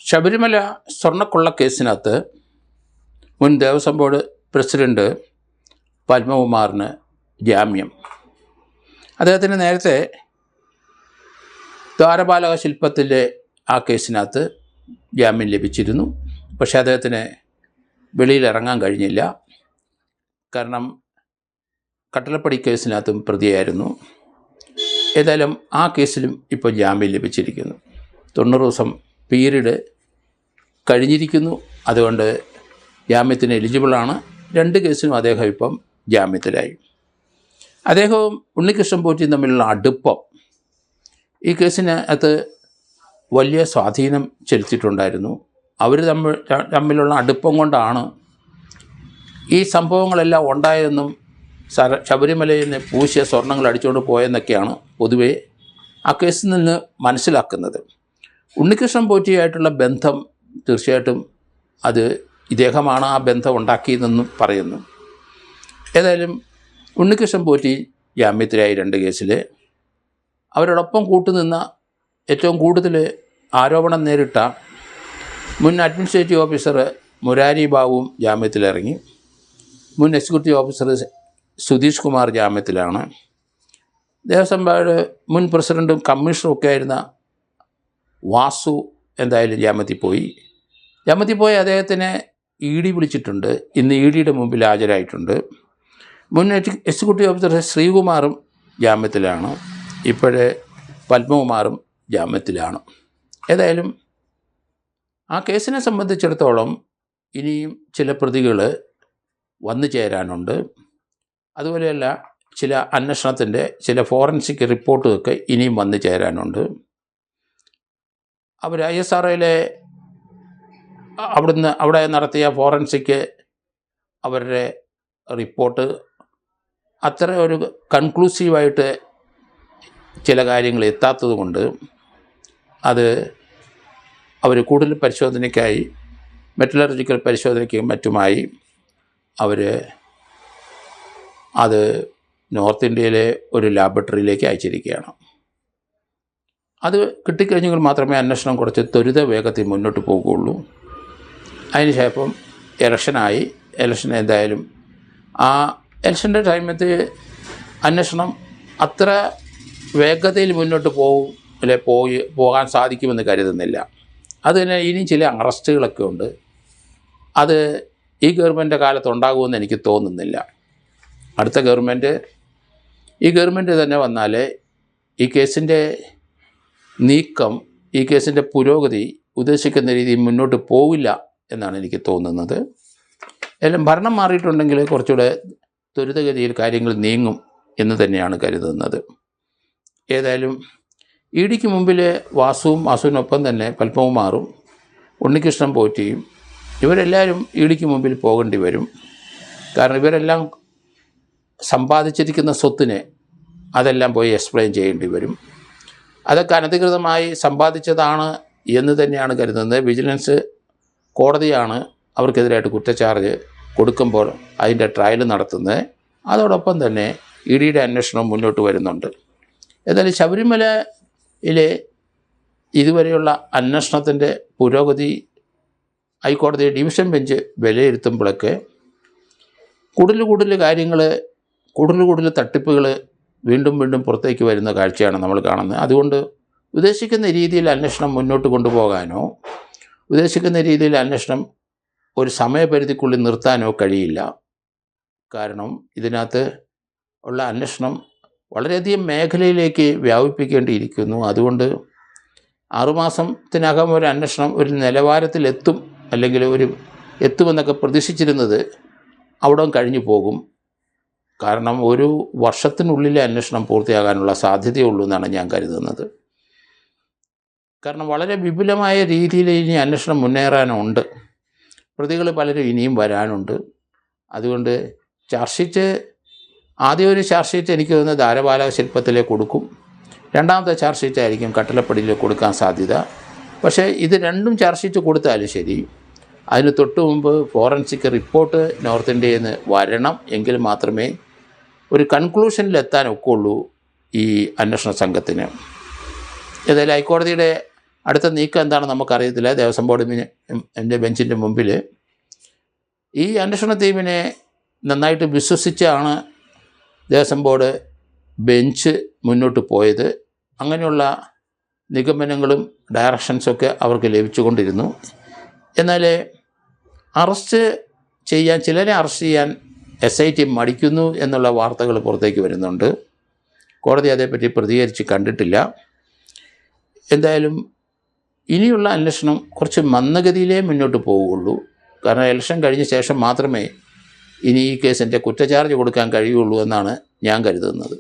ശബരിമല സ്വർണ്ണക്കൊള്ള കേസിനകത്ത് മുൻ Devaswom board president പത്മകുമാറിന് ജാമ്യം. അദ്ദേഹത്തിന് നേരത്തെ ദ്വാരപാലക ശില്പത്തിൻ്റെ ആ കേസിനകത്ത് ജാമ്യം ലഭിച്ചിരുന്നു. പക്ഷേ അദ്ദേഹത്തിന് വെളിയിലിറങ്ങാൻ കഴിഞ്ഞില്ല. കാരണം കട്ടളപ്പടി കേസിനകത്തും പ്രതിയായിരുന്നു. ഏതായാലും ആ കേസിലും ഇപ്പോൾ ജാമ്യം ലഭിച്ചിരിക്കുന്നു. 90 ദിവസം പീരീഡ് കഴിഞ്ഞിരിക്കുന്നു. അതുകൊണ്ട് ജാമ്യത്തിന് എലിജിബിളാണ്. 2 കേസിനും അദ്ദേഹം ഇപ്പം ജാമ്യത്തിലായി. അദ്ദേഹവും ഉണ്ണികൃഷ്ണൻ പോറ്റിയും തമ്മിലുള്ള അടുപ്പം ഈ കേസിനകത്ത് വലിയ സ്വാധീനം ചെലുത്തിയിട്ടുണ്ടായിരുന്നു. അവർ തമ്മിലുള്ള അടുപ്പം കൊണ്ടാണ് ഈ സംഭവങ്ങളെല്ലാം ഉണ്ടായതെന്നും ശബരിമലയിൽ നിന്ന് പൂശിയ സ്വർണ്ണങ്ങൾ അടിച്ചുകൊണ്ട് പോയെന്നൊക്കെയാണ് പൊതുവേ ആ കേസിൽ നിന്ന് മനസ്സിലാക്കുന്നത്. ഉണ്ണികൃഷ്ണൻ പോറ്റിയായിട്ടുള്ള ബന്ധം തീർച്ചയായിട്ടും അത് ഇദ്ദേഹമാണ് ആ ബന്ധം ഉണ്ടാക്കിയതെന്നും പറയുന്നു. ഏതായാലും ഉണ്ണികൃഷ്ണൻ പോറ്റി ജാമ്യത്തിലായി 2 കേസിൽ. അവരോടൊപ്പം കൂട്ടുനിന്ന ഏറ്റവും കൂടുതൽ ആരോപണം നേരിട്ട മുൻ അഡ്മിനിസ്ട്രേറ്റീവ് ഓഫീസർ മുരാരി ബാബുവും ജാമ്യത്തിലിറങ്ങി. മുൻ എക്സിക്യൂട്ടീവ് ഓഫീസർ സുധീഷ് കുമാർ ജാമ്യത്തിലാണ്. ദേവസ്വം ബോർഡ് മുൻ പ്രസിഡൻറ്റും കമ്മീഷണറും ഒക്കെ ആയിരുന്ന വാസു എന്തായാലും ജാമ്യത്തിൽ പോയി. അദ്ദേഹത്തിനെ ED വിളിച്ചിട്ടുണ്ട്. ഇന്ന് EDയുടെ മുമ്പിൽ ഹാജരായിട്ടുണ്ട്. മുൻ എക്സിക്യൂട്ടീവ് ഓഫീസർ ശ്രീകുമാറും ജാമ്യത്തിലാണ്. ഇപ്പോഴേ പത്മകുമാറും ജാമ്യത്തിലാണ്. ഏതായാലും ആ കേസിനെ സംബന്ധിച്ചിടത്തോളം ഇനിയും ചില പ്രതികൾ വന്നു ചേരാനുണ്ട്. അതുപോലെയല്ല ചില അന്വേഷണത്തിൻ്റെ ചില ഫോറൻസിക് റിപ്പോർട്ടുമൊക്കെ ഇനിയും വന്നു ചേരാനുണ്ട്. അവർ ISROയിലെ അവിടെ നടത്തിയ ഫോറൻസിക് അവരുടെ റിപ്പോർട്ട് അത്ര ഒരു കൺക്ലൂസീവായിട്ട് ചില കാര്യങ്ങൾ എത്താത്തത് കൊണ്ട് അത് അവർ കൂടുതൽ പരിശോധനയ്ക്കായി മെറ്റലർജിക്കൽ പരിശോധനയ്ക്കും മറ്റുമായി അവർ അത് നോർത്ത് ഇന്ത്യയിലെ ഒരു ലാബറട്ടറിയിലേക്ക് അയച്ചിരിക്കുകയാണ്. അത് കിട്ടിക്കഴിഞ്ഞെങ്കിൽ മാത്രമേ അന്വേഷണം കുറച്ച് ത്വരിത വേഗത്തിൽ മുന്നോട്ട് പോകുകയുള്ളൂ. അതിനുശേഷം ഇലക്ഷൻ എന്തായാലും ആ ഇലക്ഷൻ്റെ ടൈമത്ത് അന്വേഷണം അത്ര വേഗതയിൽ മുന്നോട്ട് പോകാൻ സാധിക്കുമെന്ന് കരുതുന്നില്ല. അതുതന്നെ ഇനിയും ചില അറസ്റ്റുകളൊക്കെ ഉണ്ട്. അത് ഈ ഗവൺമെൻറ് കാലത്ത് ഉണ്ടാകുമെന്ന് എനിക്ക് തോന്നുന്നില്ല. അടുത്ത ഈ ഗവൺമെൻറ് തന്നെ വന്നാൽ ഈ കേസിൻ്റെ നീക്കം, ഈ കേസിൻ്റെ പുരോഗതി ഉദ്ദേശിക്കുന്ന രീതിയിൽ മുന്നോട്ട് പോവില്ല എന്നാണ് എനിക്ക് തോന്നുന്നത്. എല്ലാം ഭരണം മാറിയിട്ടുണ്ടെങ്കിൽ കുറച്ചുകൂടെ ത്വരിതഗതിയിൽ കാര്യങ്ങൾ നീങ്ങും എന്ന് തന്നെയാണ് കരുതുന്നത്. ഏതായാലും EDക്ക് മുമ്പിൽ വാസുവിനൊപ്പം തന്നെ പത്മകുമാറും ഉണ്ണികൃഷ്ണൻ പോറ്റിയും ഇവരെല്ലാവരും EDക്ക് മുമ്പിൽ പോകേണ്ടി വരും. കാരണം ഇവരെല്ലാം സമ്പാദിച്ചിരിക്കുന്ന സ്വത്തിനെ അതെല്ലാം പോയി എക്സ്പ്ലെയിൻ ചെയ്യേണ്ടി വരും. അതൊക്കെ അനധികൃതമായി സമ്പാദിച്ചതാണ് എന്ന് തന്നെയാണ് കരുതുന്നത്. വിജിലൻസ് കോടതിയാണ് അവർക്കെതിരായിട്ട് കുറ്റച്ചാർജ് കൊടുക്കുമ്പോൾ അതിൻ്റെ ട്രയൽ നടത്തുന്നത്. അതോടൊപ്പം തന്നെ EDയുടെ അന്വേഷണം മുന്നോട്ട് വരുന്നുണ്ട്. ഏതായാലും ശബരിമലയിലെ ഇതുവരെയുള്ള അന്വേഷണത്തിൻ്റെ പുരോഗതി ഹൈക്കോടതി ഡിവിഷൻ ബെഞ്ച് വിലയിരുത്തുമ്പോഴൊക്കെ കൂടുതൽ കാര്യങ്ങൾ, കൂടുതൽ തട്ടിപ്പുകൾ വീണ്ടും പുറത്തേക്ക് വരുന്ന കാഴ്ചയാണ് നമ്മൾ കാണുന്നത്. അതുകൊണ്ട് ഉദ്ദേശിക്കുന്ന രീതിയിൽ അന്വേഷണം മുന്നോട്ട് കൊണ്ടുപോകാനോ ഉദ്ദേശിക്കുന്ന രീതിയിൽ അന്വേഷണം ഒരു സമയപരിധിക്കുള്ളിൽ നിർത്താനോ കഴിയില്ല. കാരണം ഇതിനകത്ത് ഉള്ള അന്വേഷണം വളരെയധികം മേഖലയിലേക്ക് വ്യാപിപ്പിക്കേണ്ടിയിരിക്കുന്നു. അതുകൊണ്ട് 6 മാസത്തിനകം ഒരു അന്വേഷണം ഒരു നിലവാരത്തിലെത്തും, അല്ലെങ്കിൽ എത്തുമെന്നൊക്കെ പ്രതീക്ഷിച്ചിരുന്നത് അവിടെ കഴിഞ്ഞു പോകും. കാരണം 1 വർഷത്തിനുള്ളിലെ അന്വേഷണം പൂർത്തിയാകാനുള്ള സാധ്യതയുള്ളൂ എന്നാണ് ഞാൻ കരുതുന്നത്. കാരണം വളരെ വിപുലമായ രീതിയിൽ ഇനി അന്വേഷണം മുന്നേറാനുണ്ട്. പ്രതികൾ പലരും ഇനിയും വരാനുണ്ട്. അതുകൊണ്ട് ആദ്യം ഒരു ചാർജ് ഷീറ്റ് എനിക്ക് തോന്നുന്നത് ദ്വാരപാലക ശില്പത്തിലേക്ക് കൊടുക്കും. 2ാമത്തെ ചാർജ് ഷീറ്റ് ആയിരിക്കും കട്ടളപ്പടിയിലേക്ക് കൊടുക്കാൻ സാധ്യത. പക്ഷേ ഇത് 2ഉം ചാർജ് ഷീറ്റ് കൊടുത്താലും ശരി, അതിന് തൊട്ട് മുമ്പ് ഫോറൻസിക് റിപ്പോർട്ട് നോർത്ത് ഇന്ത്യയിൽ നിന്ന് വരണം. എങ്കിൽ മാത്രമേ ഒരു കൺക്ലൂഷനിലെത്താൻ ഒക്കുള്ളൂ ഈ അന്വേഷണ സംഘത്തിന്. ഏതായാലും ഹൈക്കോടതിയുടെ അടുത്ത നീക്കം എന്താണെന്ന് നമുക്കറിയത്തില്ല. ദേവസ്വം ബോർഡിൻ്റെ ബെഞ്ചിൻ്റെ മുമ്പിൽ ഈ അന്വേഷണ ടീമിനെ നന്നായിട്ട് വിശ്വസിച്ചാണ് ദേവസ്വം ബോർഡ് ബെഞ്ച് മുന്നോട്ട് പോയത്. അങ്ങനെയുള്ള നിഗമനങ്ങളും ഡയറക്ഷൻസൊക്കെ അവർക്ക് ലഭിച്ചുകൊണ്ടിരുന്നു. എന്നാൽ ചിലരെ അറസ്റ്റ് ചെയ്യാൻ SIT മടിക്കുന്നു എന്നുള്ള വാർത്തകൾ പുറത്തേക്ക് വരുന്നുണ്ട്. കോടതി അതേപ്പറ്റി പ്രതികരിച്ച് കണ്ടിട്ടില്ല. എന്തായാലും ഇനിയുള്ള അന്വേഷണം കുറച്ച് മന്ദഗതിയിലേ മുന്നോട്ട് പോവുകയുള്ളൂ. കാരണം ഇലക്ഷൻ കഴിഞ്ഞ ശേഷം മാത്രമേ ഇനി ഈ കേസിൻ്റെ കുറ്റചാർജ് കൊടുക്കാൻ കഴിയുള്ളൂ എന്നാണ് ഞാൻ കരുതുന്നത്.